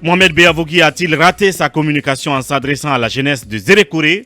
Mohamed Beavogui a-t-il raté sa communication en s'adressant à la jeunesse de Zérékoré?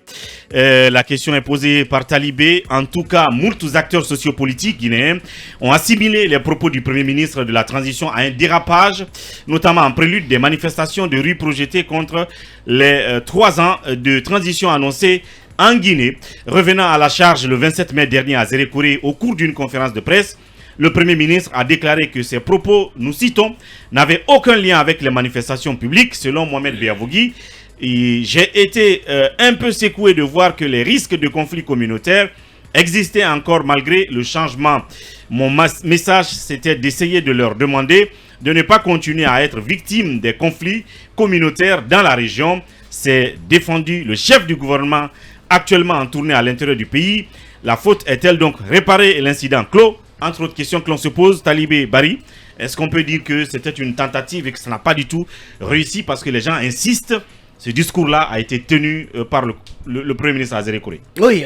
La question est posée par Talibé. En tout cas, moultes acteurs sociopolitiques guinéens ont assimilé les propos du Premier ministre de la Transition à un dérapage, notamment en prélude des manifestations de rue projetées contre les 3 ans de transition annoncés en Guinée. Revenant à la charge le 27 mai dernier à Zérékoré au cours d'une conférence de presse, le Premier ministre a déclaré que ses propos, nous citons, n'avaient aucun lien avec les manifestations publiques, selon Mohamed Beavogui. J'ai été un peu secoué de voir que les risques de conflits communautaires existaient encore malgré le changement. Mon message, c'était d'essayer de leur demander de ne pas continuer à être victimes des conflits communautaires dans la région. C'est défendu le chef du gouvernement actuellement en tournée à l'intérieur du pays. La faute est-elle donc réparée et l'incident clos? Entre autres questions que l'on se pose, Talibé Bari, est-ce qu'on peut dire que c'était une tentative et que ça n'a pas du tout réussi parce que les gens insistent? Ce discours-là a été tenu par le Premier ministre à Zérékoré. Oui,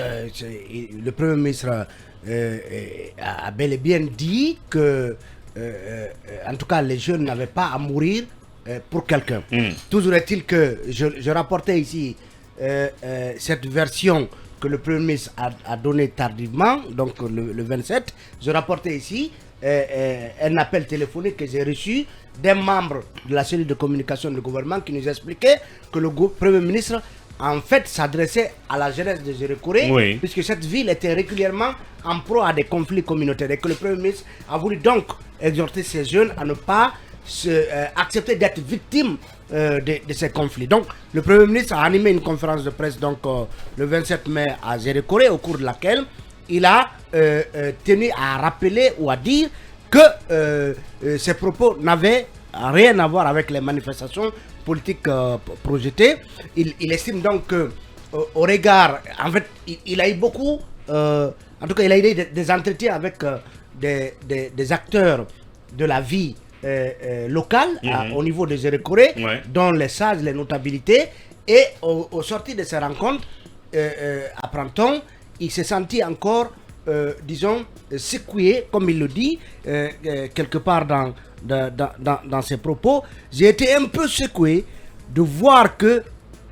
le Premier ministre a bel et bien dit que, en tout cas, les jeunes n'avaient pas à mourir pour quelqu'un. Toujours est-il que je rapportais ici cette version que le Premier ministre a donné tardivement, donc le 27, je rapportais ici un appel téléphonique que j'ai reçu d'un membre de la cellule de communication du gouvernement qui nous expliquait que le Premier ministre en fait s'adressait à la jeunesse de Zérékoré, oui, puisque cette ville était régulièrement en proie à des conflits communautaires et que le Premier ministre a voulu donc exhorter ces jeunes à ne pas accepter d'être victimes de ces conflits. Donc le Premier ministre a animé une conférence de presse donc, le 27 mai à Zérékoré, au cours de laquelle il a tenu à rappeler ou à dire que ces propos n'avaient rien à voir avec les manifestations politiques projetées. Il estime donc que au regard, en fait, il a eu beaucoup, en tout cas il a eu des entretiens avec des acteurs de la vie locale au niveau de Zérékoré, dont les sages, les notabilités, et au sortir de ces rencontres, apprend-on, il s'est senti encore, disons, secoué, comme il le dit, quelque part dans ses propos. J'ai été un peu secoué de voir que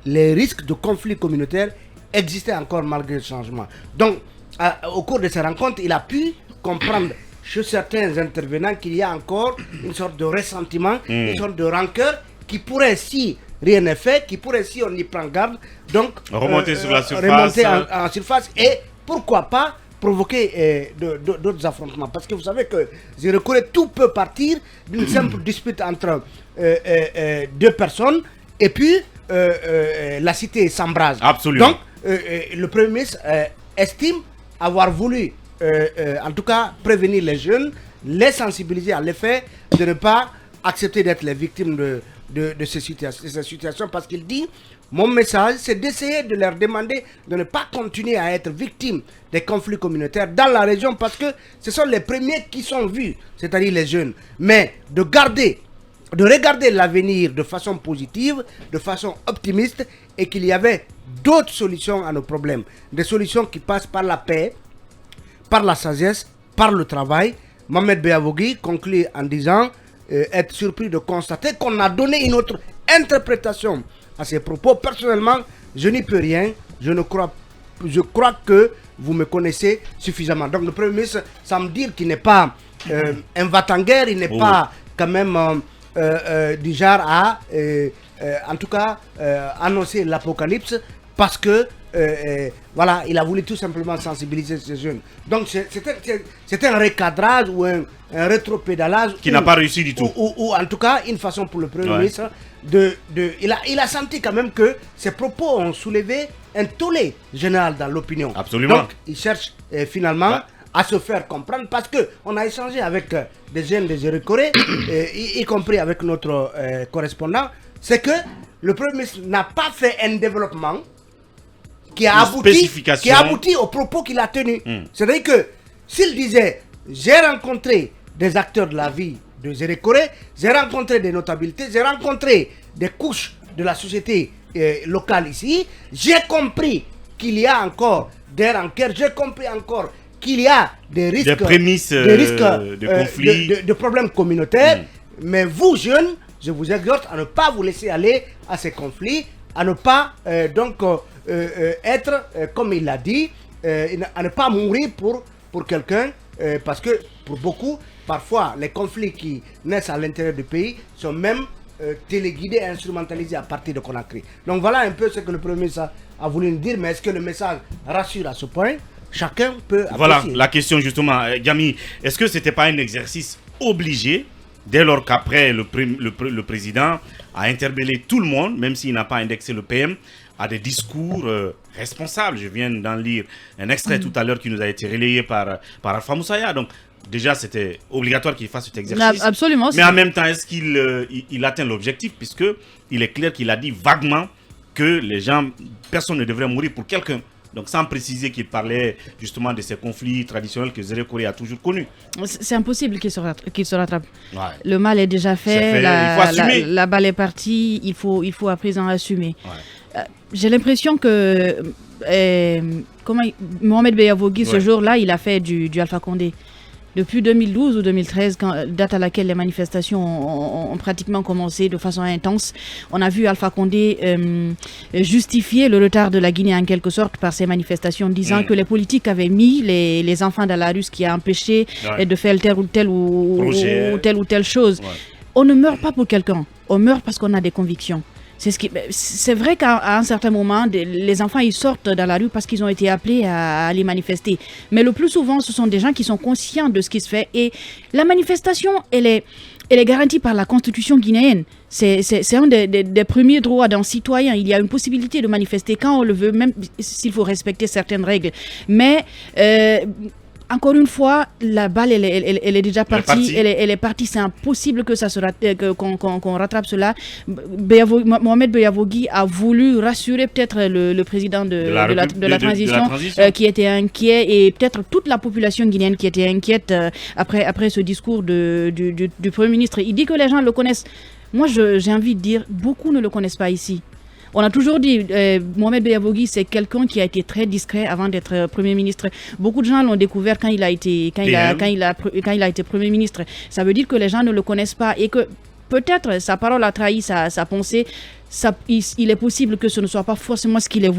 les risques de conflits communautaires existaient encore malgré le changement. Donc, au cours de ces rencontres, il a pu comprendre chez certains intervenants qu'il y a encore une sorte de ressentiment, une sorte de rancœur qui pourrait, si rien n'est fait, qui pourrait, si on y prend garde, donc remonter sur la surface, remonter en surface et pourquoi pas provoquer d'autres affrontements. Parce que vous savez que Zérékoré, tout peut partir d'une simple dispute entre deux personnes et puis la cité s'embrase. Absolument. Donc le Premier ministre estime avoir voulu en tout cas prévenir les jeunes, les sensibiliser à l'effet de ne pas accepter d'être les victimes de ces situations, parce qu'il dit: mon message, c'est d'essayer de leur demander de ne pas continuer à être victimes des conflits communautaires dans la région, parce que ce sont les premiers qui sont vus, c'est-à-dire les jeunes, mais de regarder l'avenir de façon positive, de façon optimiste, et qu'il y avait d'autres solutions à nos problèmes, des solutions qui passent par la paix, par la sagesse, par le travail. Mohamed Beavogui conclut en disant être surpris de constater qu'on a donné une autre interprétation à ses propos. Personnellement, je n'y peux rien. Je crois que vous me connaissez suffisamment. Donc le Premier ministre semble dire qu'il n'est pas un va-t-en-guerre, il n'est pas quand même du genre à, en tout cas, annoncer l'apocalypse, parce que voilà, il a voulu tout simplement sensibiliser ces jeunes. Donc c'est un recadrage ou un rétropédalage qui n'a pas réussi du tout. Ou en tout cas une façon pour le Premier ministre il a senti quand même que ses propos ont soulevé un tollé général dans l'opinion. Absolument. Donc il cherche finalement à se faire comprendre, parce qu'on a échangé avec des jeunes de Zérékoré, y compris avec notre correspondant. C'est que le Premier ministre n'a pas fait un développement qui a abouti aux propos qu'il a tenus. C'est-à-dire que s'il disait: j'ai rencontré des acteurs de la vie de Zérékoré, j'ai rencontré des notabilités, j'ai rencontré des couches de la société locale ici, j'ai compris qu'il y a encore des rancœurs, j'ai compris encore qu'il y a des risques, des prémices de conflits, de problèmes communautaires, mais vous jeunes, je vous exhorte à ne pas vous laisser aller à ces conflits, à ne pas être, comme il l'a dit, à ne pas mourir pour quelqu'un, parce que pour beaucoup, parfois les conflits qui naissent à l'intérieur du pays sont même téléguidés et instrumentalisés à partir de Conakry. Donc voilà un peu ce que le Premier ministre a voulu nous dire, mais est-ce que le message rassure à ce point? Chacun peut apprécier. Voilà la question justement, Yami. Est-ce que ce n'était pas un exercice obligé dès lors qu'après le président a interpellé tout le monde, même s'il n'a pas indexé le PM, à des discours responsables? Je viens d'en lire un extrait tout à l'heure qui nous a été relayé par Alpha Moussaya. Donc déjà c'était obligatoire qu'il fasse cet exercice. Absolument. Mais en même temps, est-ce qu'il atteint l'objectif, puisque il est clair qu'il a dit vaguement que personne ne devrait mourir pour quelqu'un. Donc sans préciser qu'il parlait justement de ces conflits traditionnels que Zéré Kouré a toujours connus. C'est impossible qu'il se rattrape. Ouais. Le mal est déjà fait, il faut assumer. la balle est partie, il faut à présent assumer. Ouais. J'ai l'impression que Mohamed Beyavougui, ce jour-là, il a fait du Alpha Condé. Depuis 2012 ou 2013, date à laquelle les manifestations ont pratiquement commencé de façon intense, on a vu Alpha Condé justifier le retard de la Guinée en quelque sorte par ces manifestations, disant que les politiques avaient mis les enfants dans la rue, ce qui a empêché de faire telle ou telle chose. Ouais. On ne meurt pas pour quelqu'un, on meurt parce qu'on a des convictions. C'est vrai qu'à un certain moment, les enfants ils sortent dans la rue parce qu'ils ont été appelés à aller manifester. Mais le plus souvent, ce sont des gens qui sont conscients de ce qui se fait. Et la manifestation, elle est garantie par la Constitution guinéenne. C'est un des premiers droits d'un citoyen. Il y a une possibilité de manifester quand on le veut, même s'il faut respecter certaines règles. Mais encore une fois, la balle, elle est déjà partie. Elle est partie. C'est impossible que qu'on rattrape cela. Mohamed Beyavougui a voulu rassurer peut-être le président de la transition qui était inquiet, et peut-être toute la population guinéenne qui était inquiète après ce discours du Premier ministre. Il dit que les gens le connaissent. Moi, j'ai envie de dire, beaucoup ne le connaissent pas ici. On a toujours dit, Mohamed Beyavougui, c'est quelqu'un qui a été très discret avant d'être Premier ministre. Beaucoup de gens l'ont découvert quand il a été Premier ministre. Ça veut dire que les gens ne le connaissent pas et que peut-être sa parole a trahi sa pensée. Il est possible que ce ne soit pas forcément ce qu'il a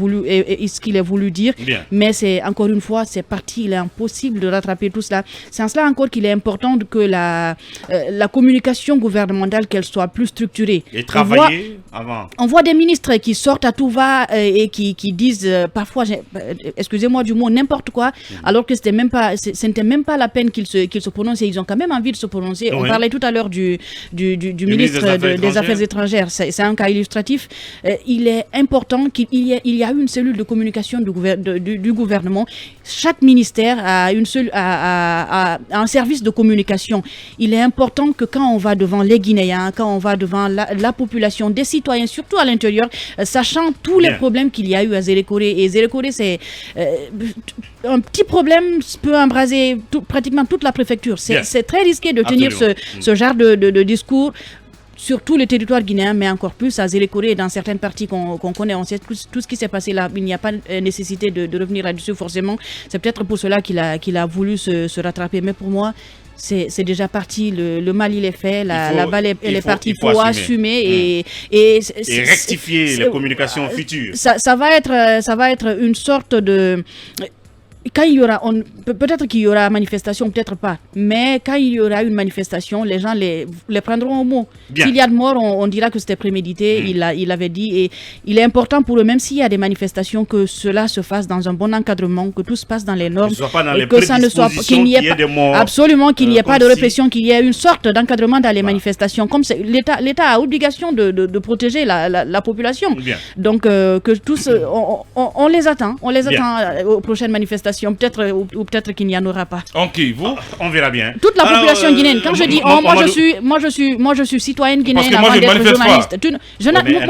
voulu dire. Bien. Mais c'est encore une fois, c'est parti. Il est impossible de rattraper tout cela. C'est en cela encore qu'il est important que la communication gouvernementale, qu'elle soit plus structurée. Et travailler avant. On voit des ministres qui sortent à tout va et qui disent parfois, excusez-moi du mot, n'importe quoi, alors que ce n'était même pas la peine qu'ils se prononcent. Et ils ont quand même envie de se prononcer. Oui. On parlait tout à l'heure du ministre des Affaires étrangères. C'est un cas illustratif. Il est important qu'il y a une cellule de communication du gouvernement. Chaque ministère a un service de communication. Il est important que quand on va devant les Guinéens, quand on va devant la population, des citoyens, surtout à l'intérieur, sachant tous les problèmes qu'il y a eu à Zéré Kouré. Et Zéré Kouré, c'est un petit problème peut embraser pratiquement toute la préfecture. C'est très risqué de tenir ce genre de discours sur tous les territoires guinéens, mais encore plus à Zéré Kouré et dans certaines parties qu'on connaît. On sait tout ce qui s'est passé là. Il n'y a pas nécessité de revenir là-dessus forcément. C'est peut-être pour cela qu'il a voulu se rattraper. Mais pour moi, c'est déjà parti. Le mal, il est fait. La balle, elle est partie. Il faut assumer et rectifier les communications futures. Ça va être une sorte de... Quand il y aura, peut-être qu'il y aura manifestation, peut-être pas, mais quand il y aura une manifestation, les gens les prendront au mot. S'il y a de morts, on dira que c'était prémédité, il avait dit, et il est important pour eux, même s'il y a des manifestations, que cela se fasse dans un bon encadrement, que tout se passe dans les normes, que ça ne soit pas, qu'il n'y ait pas, absolument, qu'il n'y ait pas de répression, qu'il y ait une sorte d'encadrement dans les manifestations. Comme l'État a obligation de protéger la population. Donc que tous, on les attend aux prochaines manifestations. Peut-être qu'il n'y en aura pas. Ok, on verra bien. Toute la population guinéenne. Quand je dis moi je suis citoyenne guinéenne avant d'être journaliste. Moi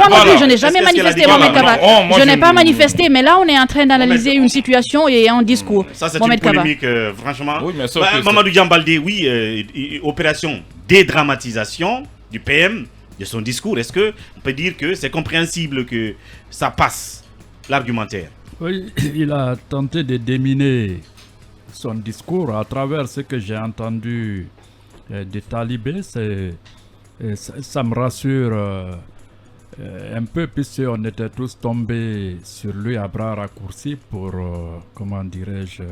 non plus, je n'ai jamais manifesté, Mohamed Kaba. Je n'ai pas manifesté, mais là on est en train d'analyser une situation et un discours. Ça c'est une polémique, franchement. Oui, mais Mamadou Diambaldé, opération dédramatisation du PM, de son discours. Est-ce que on peut dire que c'est compréhensible que ça passe, l'argumentaire? Oui, il a tenté de déminer son discours à travers ce que j'ai entendu des talibés. Et ça me rassure un peu, puisqu'on était tous tombés sur lui à bras raccourcis pour, comment dirais-je,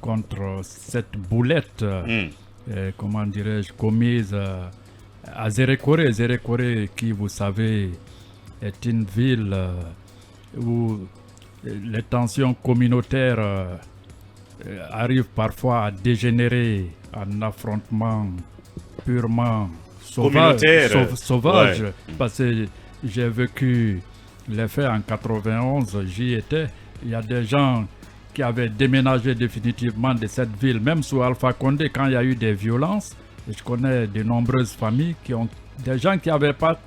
contre cette boulette, comment dirais-je, commise à Zérékoré. Zérékoré, qui, vous savez, est une ville où les tensions communautaires arrivent parfois à dégénérer en affrontements purement sauvages. Ouais. Parce que j'ai vécu les faits en 91, j'y étais. Il y a des gens qui avaient déménagé définitivement de cette ville, même sous Alpha Condé, quand il y a eu des violences. Et je connais de nombreuses familles des gens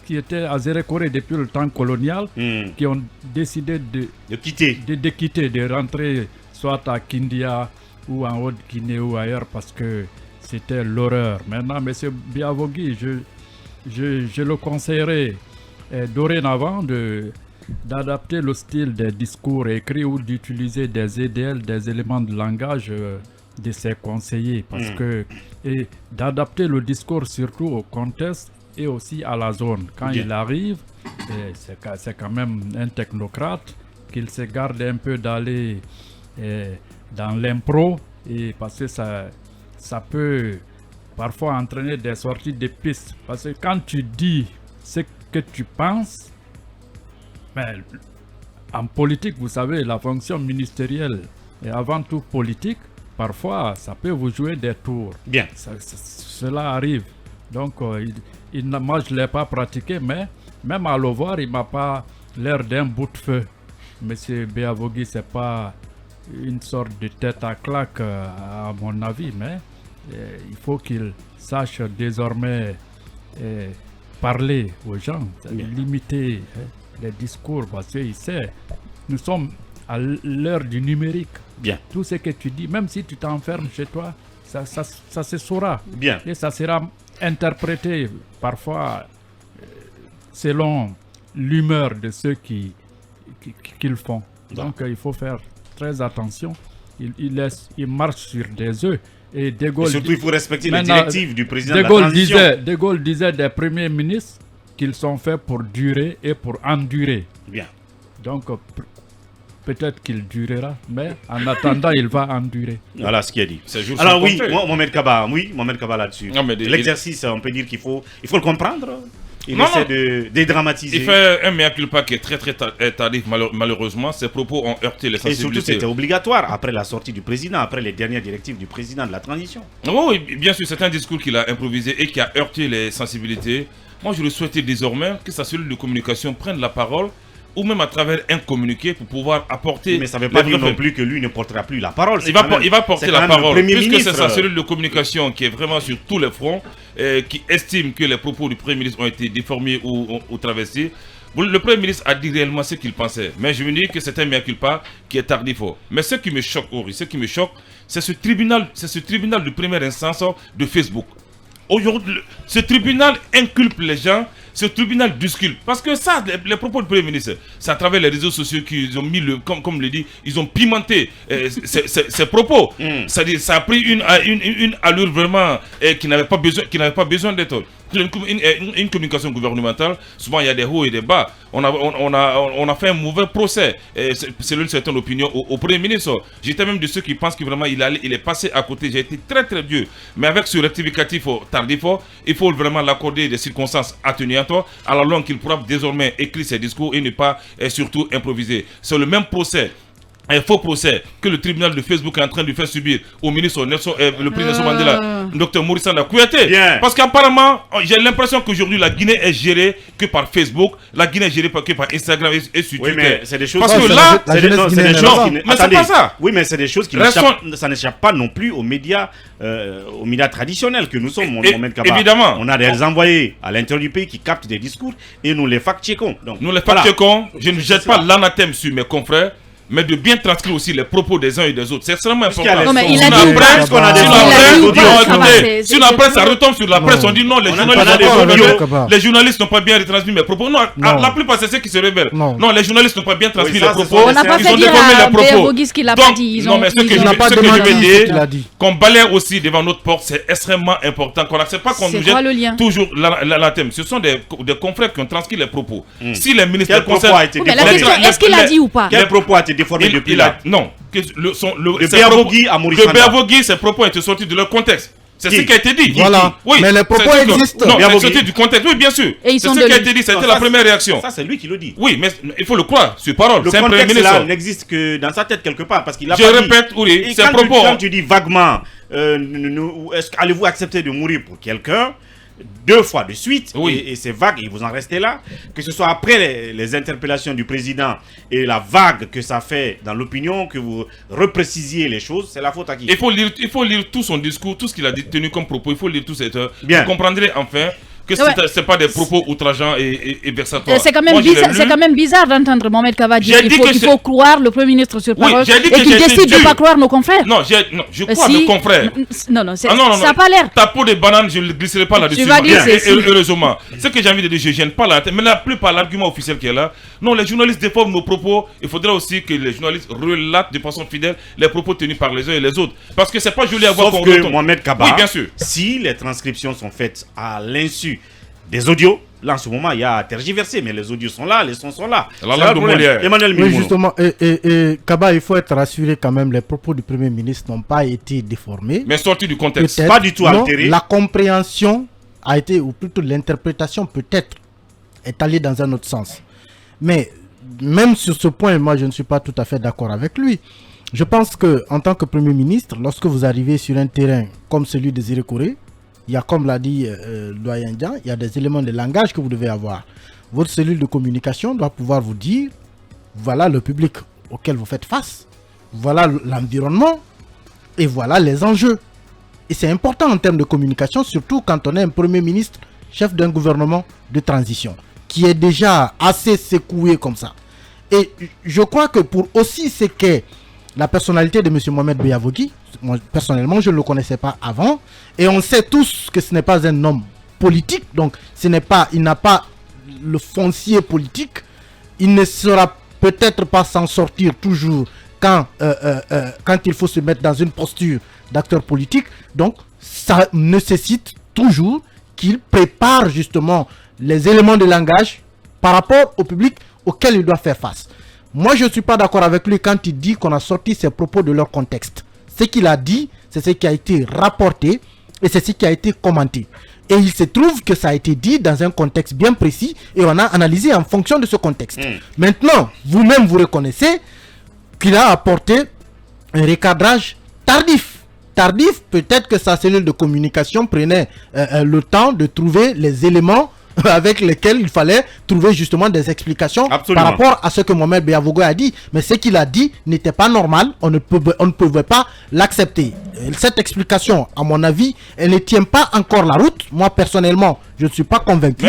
qui étaient à Zérékoré depuis le temps colonial, qui ont décidé de quitter, de rentrer soit à Kindia ou en Haute-Guinée ou ailleurs, parce que c'était l'horreur. Maintenant, M. Biavogui, je le conseillerais dorénavant d'adapter le style des discours écrits ou d'utiliser des EDL, des éléments de langage de ses conseillers, parce que, et d'adapter le discours surtout au contexte et aussi à la zone. Quand il arrive, c'est quand même un technocrate, qu'il se garde un peu d'aller dans l'impro, et parce que ça peut parfois entraîner des sorties de pistes. Parce que quand tu dis ce que tu penses, mais en politique, vous savez, la fonction ministérielle est avant tout politique. Parfois, ça peut vous jouer des tours. Bien. Cela arrive. Donc, moi, je ne l'ai pas pratiqué, mais même à le voir, il ne m'a pas l'air d'un bout de feu. Monsieur Biavogui, ce n'est pas une sorte de tête à claque, à mon avis, mais il faut qu'il sache désormais parler aux gens, limiter les discours, parce qu'il sait, nous sommes à l'heure du numérique. Bien. Tout ce que tu dis, même si tu t'enfermes chez toi, ça se saura. Bien. Et ça sera interprété parfois selon l'humeur de ceux qui le font. Donc il faut faire très attention. Il marche sur des œufs. Et De Gaulle, surtout, il faut respecter les directives du président de la transition. De Gaulle disait des premiers ministres qu'ils sont faits pour durer et pour endurer. Bien. Donc, peut-être qu'il durera, mais en attendant, il va endurer. Voilà ce qu'il a dit. Alors oui, Mohamed Kaba là-dessus. L'exercice, on peut dire qu'il faut le comprendre. Il essaie de dédramatiser. Il fait un mea culpa qui est très tardif, malheureusement. Ses propos ont heurté les sensibilités. Et surtout, c'était obligatoire après la sortie du président, après les dernières directives du président de la transition. Oui, bien sûr, c'est un discours qu'il a improvisé et qui a heurté les sensibilités. Moi, je le souhaitais désormais que sa cellule de communication prenne la parole, ou même à travers un communiqué pour pouvoir apporter... Mais ça ne veut pas dire non plus que lui ne portera plus la parole. Il va porter la parole, puisque c'est sa cellule de communication qui est vraiment sur tous les fronts, qui estime que les propos du Premier ministre ont été déformés ou traversés. Le Premier ministre a dit réellement ce qu'il pensait, mais je me dis que c'est un mea culpa qui est tardif. Mais ce qui me choque, c'est ce tribunal de première instance de Facebook. Aujourd'hui, ce tribunal inculpe les gens, ce tribunal disculpe. Parce que ça, les propos du Premier ministre, c'est à travers les réseaux sociaux qu'ils ont mis, comme le dit, ils ont pimenté ces propos. C'est-à-dire, ça a pris une allure vraiment qui n'avait pas besoin d'être. Une communication gouvernementale, souvent il y a des hauts et des bas. On a fait un mauvais procès, selon une certaine opinion, au Premier ministre. J'étais même de ceux qui pensent que vraiment il est passé à côté. J'ai été très dur. Mais avec ce rectificatif tardif, il faut vraiment l'accorder des circonstances atténuantes, à la longue qu'il pourra désormais écrire ses discours et ne pas surtout improviser. C'est le même procès, un faux procès que le tribunal de Facebook est en train de faire subir au ministre le président Nelson Mandela, Dr Maurice Kouyaté. Parce qu'apparemment, j'ai l'impression qu'aujourd'hui la Guinée est gérée que par Facebook, la Guinée est gérée que par Instagram et sur Twitter. Oui, mais c'est des choses. Parce que là, c'est des choses qui. Mais c'est pas ça. Oui, mais c'est des choses qui ça n'échappe pas non plus aux médias traditionnels que nous sommes. Évidemment. On a des envoyés à l'intérieur du pays qui captent des discours et nous les fact-checkons. Nous les fact-checkons. Je ne jette pas l'anathème sur mes confrères. mais de bien transcrire aussi les propos des uns et des autres. C'est extrêmement important. Non, mais il a dit si la presse, ça retombe sur la presse, on dit non, les journalistes n'ont pas bien retransmis mes propos. Non, la plupart, c'est ceux qui se révèlent. Non, les journalistes n'ont pas bien transmis les propos. On n'a pas fait dire à Béa-Vogui ce qu'il n'a pas dit. Non, mais ce que je veux dire, qu'on balaye aussi devant notre porte, c'est extrêmement important. Qu'on n'accepte pas qu'on nous jette toujours la thème. Ce sont des confrères qui ont transcrit les propos. Si les ministres concernent... Est-ce qu'il a dit ou pas? Quel propos a été déformé depuis là? Non. Le Béa-Vogui à Maurice. Le Béa-Vogui, ses propos étaient sortis de leur contexte. C'est ce qui a été dit. Voilà. Oui. Mais les propos existent. Non, c'est sorti du contexte. Oui, bien sûr. C'est ce qui a été dit. C'était la première réaction. Ça, c'est lui qui le dit. Oui, mais il faut le croire. Sur parole. Le contexte là n'existe que dans sa tête quelque part. Parce qu'il a Je répète, oui, ses propos. Quand tu dis vaguement, allez-vous accepter de mourir pour quelqu'un 2 fois de suite, et c'est vague, et vous en restez là, que ce soit après les interpellations du président et la vague que ça fait dans l'opinion, que vous reprécisiez les choses, c'est la faute à qui? Il faut lire tout son discours, tout ce qu'il a tenu comme propos, il faut lire tout cette heure. Bien. Vous comprendrez enfin que c'est pas des propos outrageants et versatoires. C'est quand même bizarre d'entendre Mohamed Kava dire qu'il faut croire le Premier ministre sur parole et qu'il décide de ne pas croire nos confrères. Non, je crois nos confrères. Non, ça n'a pas l'air. Ta peau de banane, je ne le glisserai pas là-dessus. Heureusement. Ce que j'ai envie de dire, je ne gêne pas la tête. Mais la plupart, l'argument officiel qui est là, non, les journalistes déforment nos propos. Il faudra aussi que les journalistes relatent de façon fidèle les propos tenus par les uns et les autres. Parce que c'est pas joli à voir qu'on retourne. Mohamed Kaba, oui, bien sûr. Si les transcriptions sont faites à l'insu des audios, là en ce moment il y a à tergiverser, mais les audios sont là, les sons sont là. Emmanuel Mimono. Oui, justement, et Kaba, il faut être rassuré quand même, les propos du Premier ministre n'ont pas été déformés. Mais sortis du contexte. Pas du tout altérés. La compréhension a été, ou plutôt l'interprétation peut-être, est allée dans un autre sens. Mais même sur ce point, moi je ne suis pas tout à fait d'accord avec lui. Je pense qu'en tant que Premier ministre, lorsque vous arrivez sur un terrain comme celui de Zéré Kouré, il y a, comme l'a dit Doyen Dian, il y a des éléments de langage que vous devez avoir. Votre cellule de communication doit pouvoir vous dire, voilà le public auquel vous faites face, voilà l'environnement et voilà les enjeux. Et c'est important en termes de communication, surtout quand on est un Premier ministre, chef d'un gouvernement de transition, qui est déjà assez secoué comme ça. Et je crois que pour aussi ce qu'est la personnalité de M. Mohamed Béa-Vogui, moi, personnellement, je ne le connaissais pas avant. Et on sait tous que ce n'est pas un homme politique. Donc, il n'a pas le foncier politique. Il ne saura peut-être pas s'en sortir toujours quand il faut se mettre dans une posture d'acteur politique. Donc, ça nécessite toujours qu'il prépare justement les éléments de langage par rapport au public auquel il doit faire face. Moi, je ne suis pas d'accord avec lui quand il dit qu'on a sorti ses propos de leur contexte. Ce qu'il a dit, c'est ce qui a été rapporté et c'est ce qui a été commenté. Et il se trouve que ça a été dit dans un contexte bien précis et on a analysé en fonction de ce contexte. Maintenant, vous-même, vous reconnaissez qu'il a apporté un recadrage tardif. Tardif, peut-être que sa cellule de communication prenait le temps de trouver les éléments avec lesquels il fallait trouver justement des explications. Absolument. Par rapport à ce que Mohamed Béa-Vogui a dit. Mais ce qu'il a dit n'était pas normal. On ne pouvait pas l'accepter. Cette explication, à mon avis, elle ne tient pas encore la route. Moi, personnellement, je ne suis pas convaincu.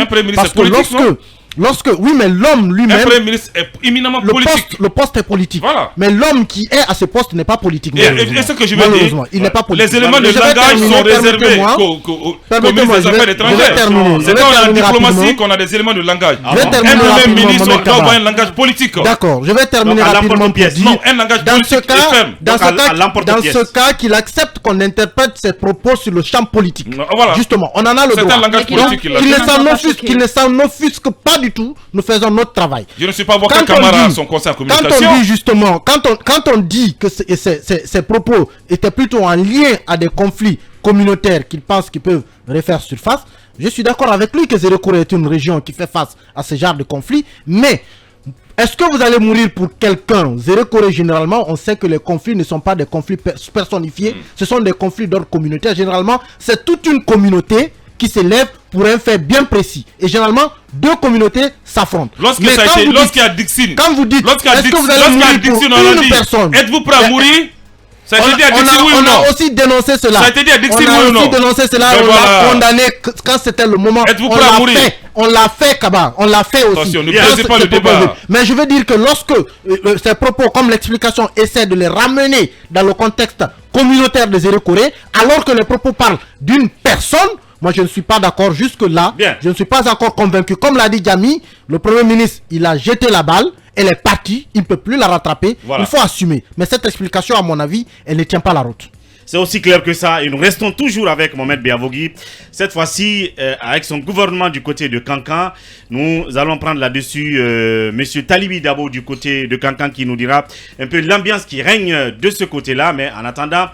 Parce que oui, mais l'homme lui-même. Un Premier ministre est éminemment politique. Le poste est politique. Voilà. Mais l'homme qui est à ce poste n'est pas politique. Et ce que je veux dire, il n'est pas politique. Les éléments de langage sont réservés aux ministres des Affaires étrangères. C'est dans la diplomatie qu'on a des éléments de langage. Un Premier ministre doit avoir un langage politique. D'accord, je vais terminer rapidement pour dire. Non, un langage politique et ferme. Dans ce cas, qu'il accepte qu'on interprète ses propos sur le champ politique. Justement, on en a le droit. C'est un langage politique qu'il ne s'en offusque pas du tout, nous faisons notre travail. Je ne suis pas avocat camarade à son conseil de communication. Quand on dit justement, quand on dit que ces propos étaient plutôt en lien à des conflits communautaires qu'il pense qu'ils peuvent refaire surface, je suis d'accord avec lui que Zéré Kouré est une région qui fait face à ce genre de conflits, mais est-ce que vous allez mourir pour quelqu'un? Zéré Kouré, généralement, on sait que les conflits ne sont pas des conflits personnifiés, ce sont des conflits d'ordre communautaire. Généralement, c'est toute une communauté qui s'élève pour un fait bien précis. Et généralement, deux communautés s'affrontent. Lorsqu'il y a Dixine, quand vous dites, est-ce que vous allez mourir pour une personne? Êtes-vous prêt à mourir? Ça a été dit à Dixie, oui ou non? On a aussi dénoncé cela. Ça a été dit à Dixie, oui ou non? On a aussi dénoncé cela, on l'a condamné quand c'était le moment. Êtes-vous prêt à mourir? On l'a fait, Kaba. On l'a fait aussi. Attention, ne posez pas le débat. Mais je veux dire que lorsque ces propos, comme l'explication, essaie de les ramener dans le contexte communautaire de Zéré Koré, alors que les propos parlent d'une personne, moi je ne suis pas d'accord jusque-là. Je ne suis pas encore convaincu. Comme l'a dit Djami, le Premier ministre, il a jeté la balle. Elle est partie, il ne peut plus la rattraper. Voilà. Il faut assumer. Mais cette explication, à mon avis, elle ne tient pas la route. C'est aussi clair que ça. Et nous restons toujours avec Mohamed Biavogui. Cette fois-ci, avec son gouvernement du côté de Kankan, nous allons prendre là-dessus Monsieur Talibi Dabo du côté de Kankan qui nous dira un peu l'ambiance qui règne de ce côté-là. Mais en attendant,